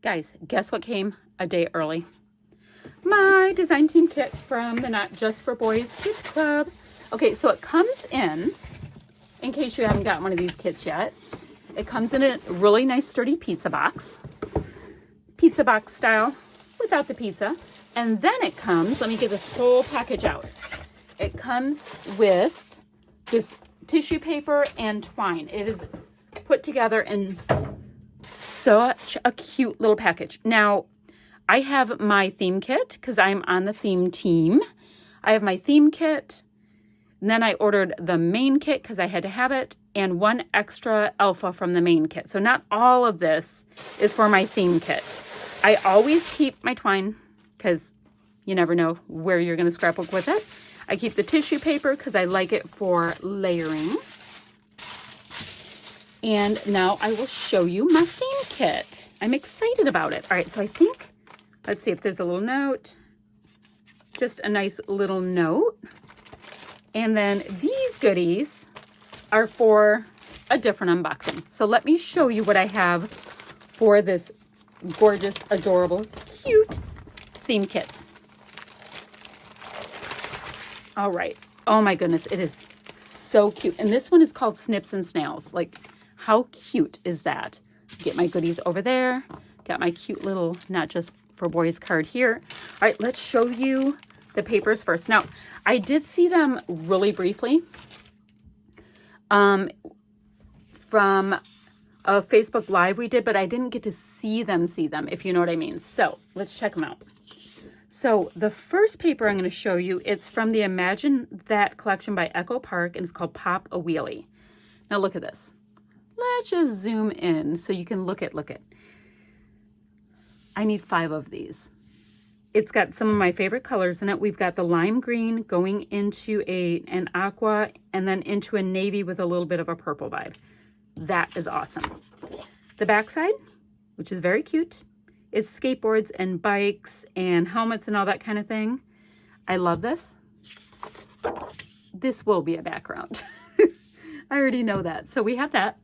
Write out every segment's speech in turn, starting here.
Guys, guess what came a day early? My design team kit from the Not Just for Boys Kit Club. Okay, so it comes in case you haven't gotten one of these kits yet, it comes in a really nice sturdy pizza box style without the pizza. And then it comes, let me get this whole package out. It comes with this tissue paper and twine. It is put together in such a cute little package. Now, I have my theme kit because I'm on the theme team. I have my theme kit. And then I ordered the main kit because I had to have it, and one extra alpha from the main kit. So not all of this is for my theme kit. I always keep my twine because you never know where you're going to scrapbook with it. I keep the tissue paper because I like it for layering. And now I will show you my theme kit. I'm excited about it. All right, so I think, let's see if there's a little note. Just a nice little note. And then these goodies are for a different unboxing. So let me show you what I have for this gorgeous, adorable, cute theme kit. All right. Oh my goodness, it is so cute. And this one is called Snips and Snails. Like, how cute is that? Get my goodies over there. Got my cute little Not Just for Boys card here. All right, let's show you the papers first. Now, I did see them really briefly from a Facebook Live we did, but I didn't get to see them, if you know what I mean. So let's check them out. So the first paper I'm going to show you, it's from the Imagine That collection by Echo Park, and it's called Pop a Wheelie. Now look at this. Let's just zoom in so you can look at. I need 5 of these. It's got some of my favorite colors in it. We've got the lime green going into an aqua and then into a navy with a little bit of a purple vibe. That is awesome. The backside, which is very cute. It's skateboards and bikes and helmets and all that kind of thing. I love this. This will be a background. I already know that. So we have that.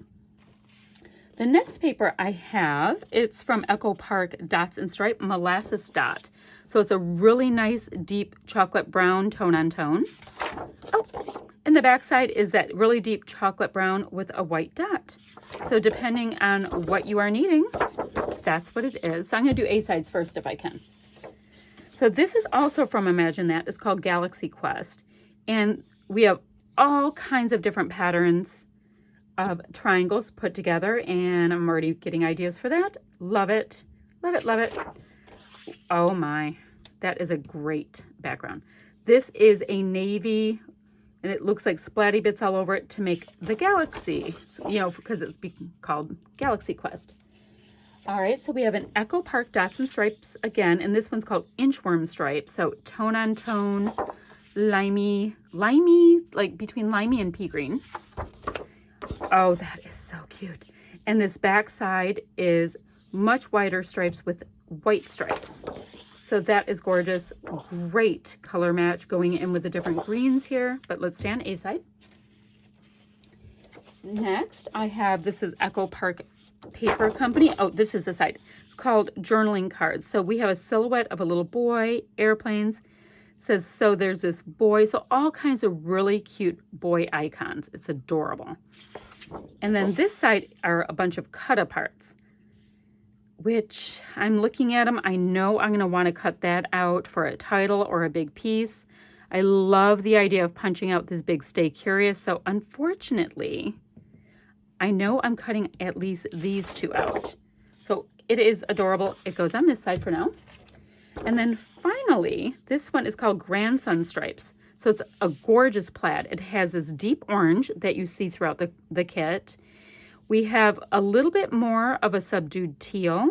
The next paper I have, it's from Echo Park Dots and Stripe Molasses Dot. So it's a really nice deep chocolate brown tone on tone. Oh, and the back side is that really deep chocolate brown with a white dot. So depending on what you are needing, that's what it is. So I'm going to do A sides first if I can. So this is also from Imagine That. It's called Galaxy Quest. And we have all kinds of different patterns of triangles put together, and I'm already getting ideas for that. Love it. Love it, love it. Oh my, that is a great background. This is a navy, and it looks like splatty bits all over it to make the galaxy, you know, because it's called Galaxy Quest. All right, so we have an Echo Park Dots and Stripes again, and this one's called Inchworm Stripe. So tone on tone, limey, like between limey and pea green. Oh, that is so cute. And this back side is much wider stripes with white stripes. So that is gorgeous. Great color match going in with the different greens here. But let's stay on A side. Next, I have, this is Echo Park Paper Company. Oh, this is the side. It's called Journaling Cards. So we have a silhouette of a little boy, airplanes. It says, so there's this boy. So all kinds of really cute boy icons. It's adorable. And then this side are a bunch of cut aparts, which I'm looking at them. I know I'm going to want to cut that out for a title or a big piece. I love the idea of punching out this big Stay Curious. So unfortunately, I know I'm cutting at least these 2 out. So it is adorable. It goes on this side for now. And then finally, this one is called Grandson Stripes. So it's a gorgeous plaid. It has this deep orange that you see throughout the kit. We have a little bit more of a subdued teal.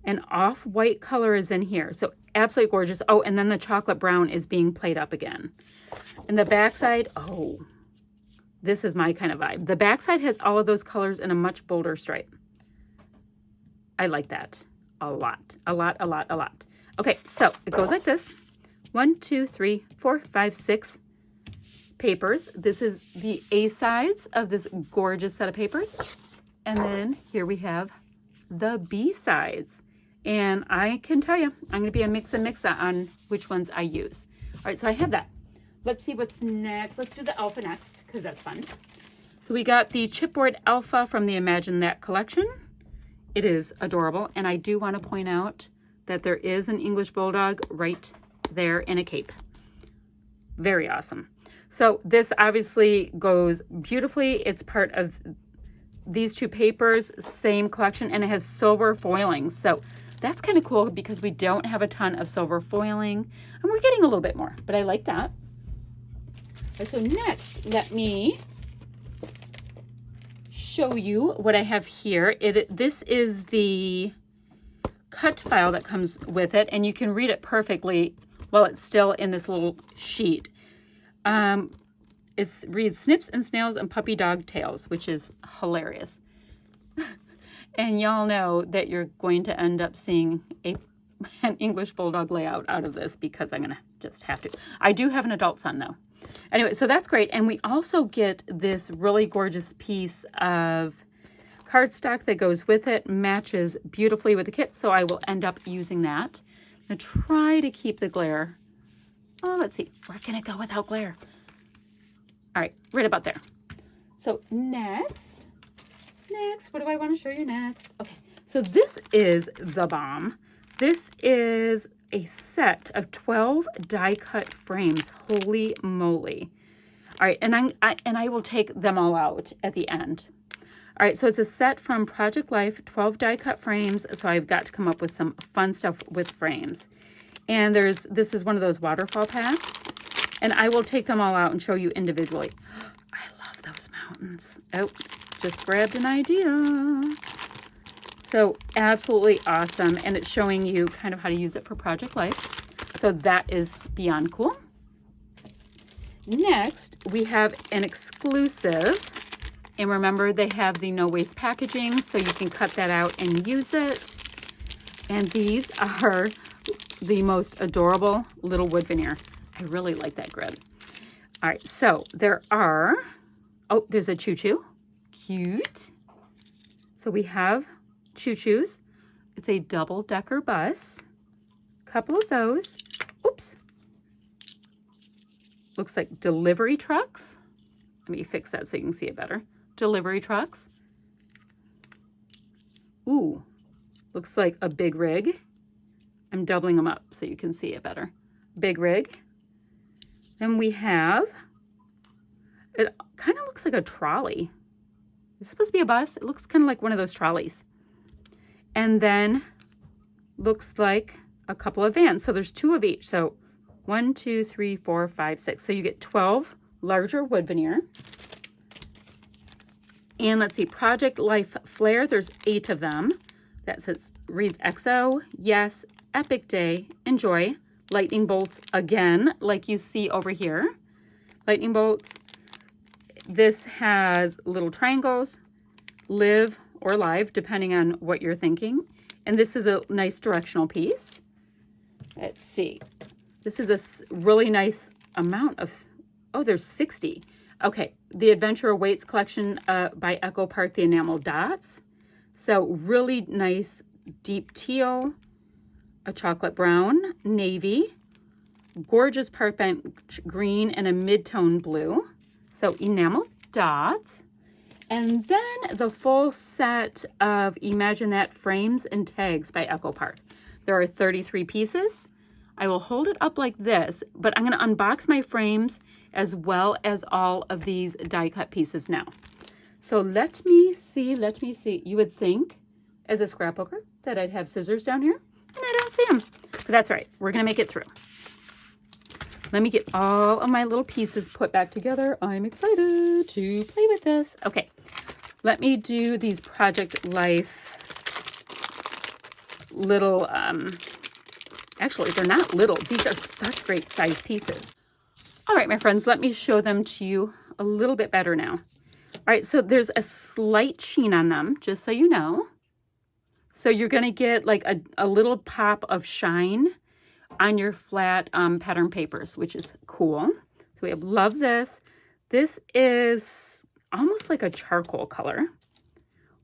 And off-white color is in here. So absolutely gorgeous. Oh, and then the chocolate brown is being played up again. And the backside, oh, this is my kind of vibe. The backside has all of those colors in a much bolder stripe. I like that a lot, a lot, a lot, a lot. Okay, so it goes like this. 1, 2, 3, 4, 5, 6 papers. This is the A sides of this gorgeous set of papers. And then here we have the B sides. And I can tell you, I'm going to be a mix and mix on which ones I use. All right, so I have that. Let's see what's next. Let's do the Alpha next, because that's fun. So we got the chipboard Alpha from the Imagine That collection. It is adorable, and I do want to point out that there is an English Bulldog right there in a cape. Very awesome. So this obviously goes beautifully. It's part of these two papers, same collection, and it has silver foiling. So that's kind of cool because we don't have a ton of silver foiling, and we're getting a little bit more, but I like that. Okay, so next, let me show you what I have here. This is the cut file that comes with it, and you can read it perfectly while it's still in this little sheet. It reads Snips and Snails and Puppy Dog Tales, which is hilarious. And y'all know that you're going to end up seeing an English Bulldog layout out of this because I'm going to just have to. I do have an adult son, though. Anyway, so that's great. And we also get this really gorgeous piece of cardstock that goes with it, matches beautifully with the kit, so I will end up using that. I'm going to try to keep the glare. Oh, let's see. Where can it go without glare? All right, right about there. So next, what do I want to show you next? Okay, so this is the bomb. This is a set of 12 die-cut frames. Holy moly. All right, and I will take them all out at the end. All right, so it's a set from Project Life, 12 die-cut frames, so I've got to come up with some fun stuff with frames. And this is one of those waterfall packs, and I will take them all out and show you individually. I love those mountains. Oh, just grabbed an idea. So absolutely awesome, and it's showing you kind of how to use it for Project Life. So that is beyond cool. Next, we have an exclusive, and remember they have the no waste packaging, so you can cut that out and use it. And these are the most adorable little wood veneer. I really like that grid. All right, so there are, oh, there's a choo-choo. Cute. So we have choo-choos. It's a double-decker bus. Couple of those. Oops. Looks like delivery trucks. Let me fix that so you can see it better. Delivery trucks. Ooh, looks like a big rig. I'm doubling them up so you can see it better. Big rig. Then we have, it kind of looks like a trolley. Is it supposed to be a bus? It looks kind of like one of those trolleys. And then looks like a couple of vans. So there's two of each. So 1, 2, 3, 4, 5, 6. So you get 12 larger wood veneer. And let's see, Project Life Flare. There's 8 of them. That says, reads XO, yes, epic day, enjoy. Lightning bolts again, like you see over here. Lightning bolts. This has little triangles, live or live, depending on what you're thinking. And this is a nice directional piece. Let's see. This is a really nice amount of, oh, there's 60. Okay, the Adventure Awaits collection by Echo Park, the enamel dots. So really nice deep teal, a chocolate brown, navy, gorgeous park bench green, and a mid-tone blue. So enamel dots. And then the full set of Imagine That frames and tags by Echo Park. There are 33 pieces. I will hold it up like this, but I'm going to unbox my frames as well as all of these die cut pieces now. So let me see. You would think as a scrapbooker that I'd have scissors down here, and I don't see them. But that's all right. We're going to make it through. Let me get all of my little pieces put back together. I'm excited to play with this. Okay, let me do these Project Life little, actually, they're not little. These are such great size pieces. All right, my friends, let me show them to you a little bit better now. All right, so there's a slight sheen on them, just so you know. So you're going to get like a little pop of shine on your flat pattern papers, which is cool. So we have love this. This is almost like a charcoal color.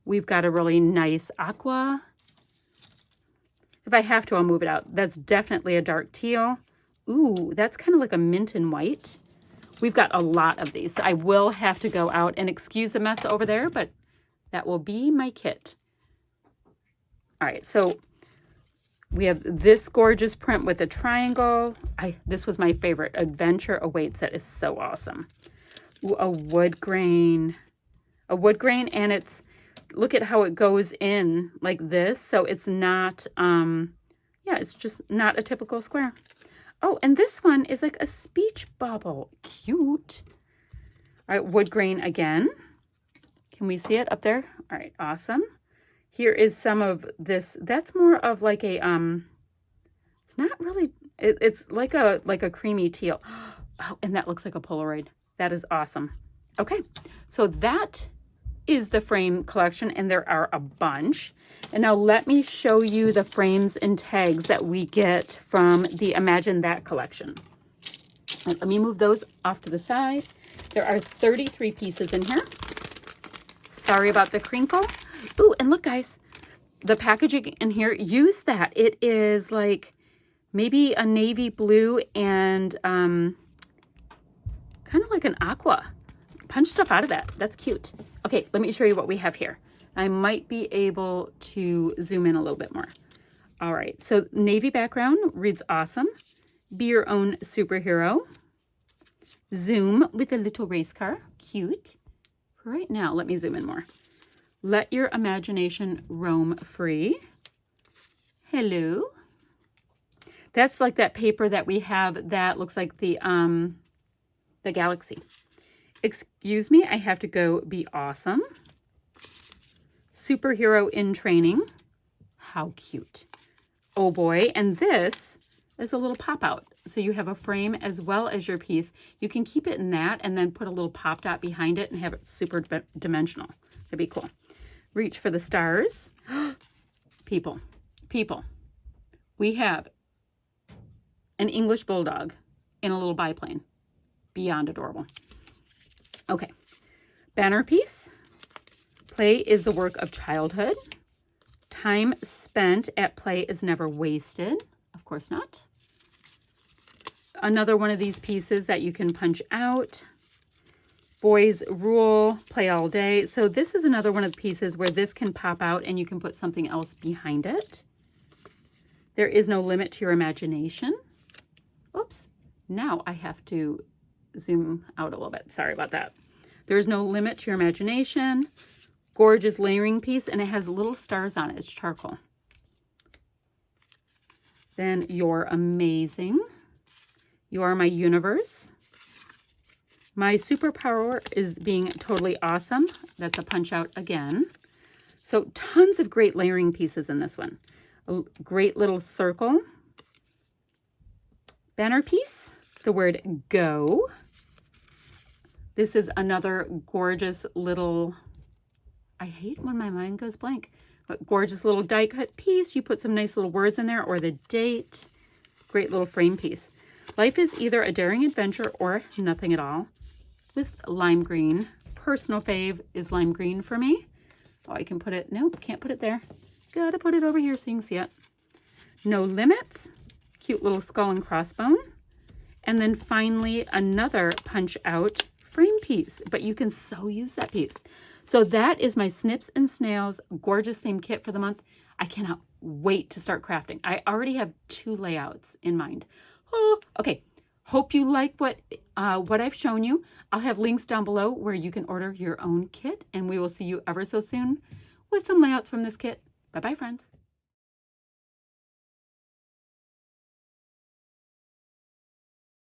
We've got a really nice aqua. If I have to, I'll move it out. That's definitely a dark teal. Ooh, that's kind of like a mint and white. We've got a lot of these. So I will have to go out and excuse the mess over there, but that will be my kit. All right, so we have this gorgeous print with a triangle. This was my favorite. Adventure Awaits. That is so awesome. Ooh, a wood grain. A wood grain, and it's, look at how it goes in like this. So it's not, yeah, it's just not a typical square. Oh, and this one is like a speech bubble. Cute. All right, wood grain again. Can we see it up there? All right, awesome. Here is some of this. That's more of like a, it's not really, it's like a creamy teal. Oh, and that looks like a Polaroid. That is awesome. Okay, so that is the frame collection, and there are a bunch. And now let me show you the frames and tags that we get from the Imagine That collection. Let me move those off to the side. There are 33 pieces in here. Sorry about the crinkle. Ooh, and look guys, the packaging in here, use that. It is like maybe a navy blue and kind of like an aqua. Punch stuff out of that. That's cute. Okay, let me show you what we have here. I might be able to zoom in a little bit more. All right, so navy background reads awesome. Be your own superhero. Zoom with a little race car. Cute. Right now, let me zoom in more. Let your imagination roam free. Hello. That's like that paper that we have that looks like the galaxy. Excuse me, I have to go. Be awesome. Superhero in training. How cute. Oh boy, and this is a little pop out. So you have a frame as well as your piece. You can keep it in that and then put a little pop dot behind it and have it super dimensional. That'd be cool. Reach for the stars. People. We have an English bulldog in a little biplane. Beyond adorable. Okay, banner piece. Play is the work of childhood. Time spent at play is never wasted. Of course not. Another one of these pieces that you can punch out. Boys rule, play all day. So this is another one of the pieces where this can pop out and you can put something else behind it. There is no limit to your imagination. Oops, now I have to zoom out a little bit. Sorry about that. There's no limit to your imagination. Gorgeous layering piece, and it has little stars on it. It's charcoal. Then You're Amazing. You Are My Universe. My superpower is being totally awesome. That's a punch out again. So tons of great layering pieces in this one. A great little circle. Banner piece. The word go. This is another gorgeous little, I hate when my mind goes blank, but gorgeous little die cut piece. You put some nice little words in there or the date. Great little frame piece. Life is either a daring adventure or nothing at all with lime green. Personal fave is lime green for me. So I can put it, nope, can't put it there. Gotta put it over here so you can see it. No limits. Cute little skull and crossbone. And then finally another punch out frame piece, but you can so use that piece. So that is my Snips and Snails gorgeous theme kit for the month. I cannot wait to start crafting. I already have 2 layouts in mind. Oh, okay. Hope you like what I've shown you. I'll have links down below where you can order your own kit, and we will see you ever so soon with some layouts from this kit. Bye-bye, friends.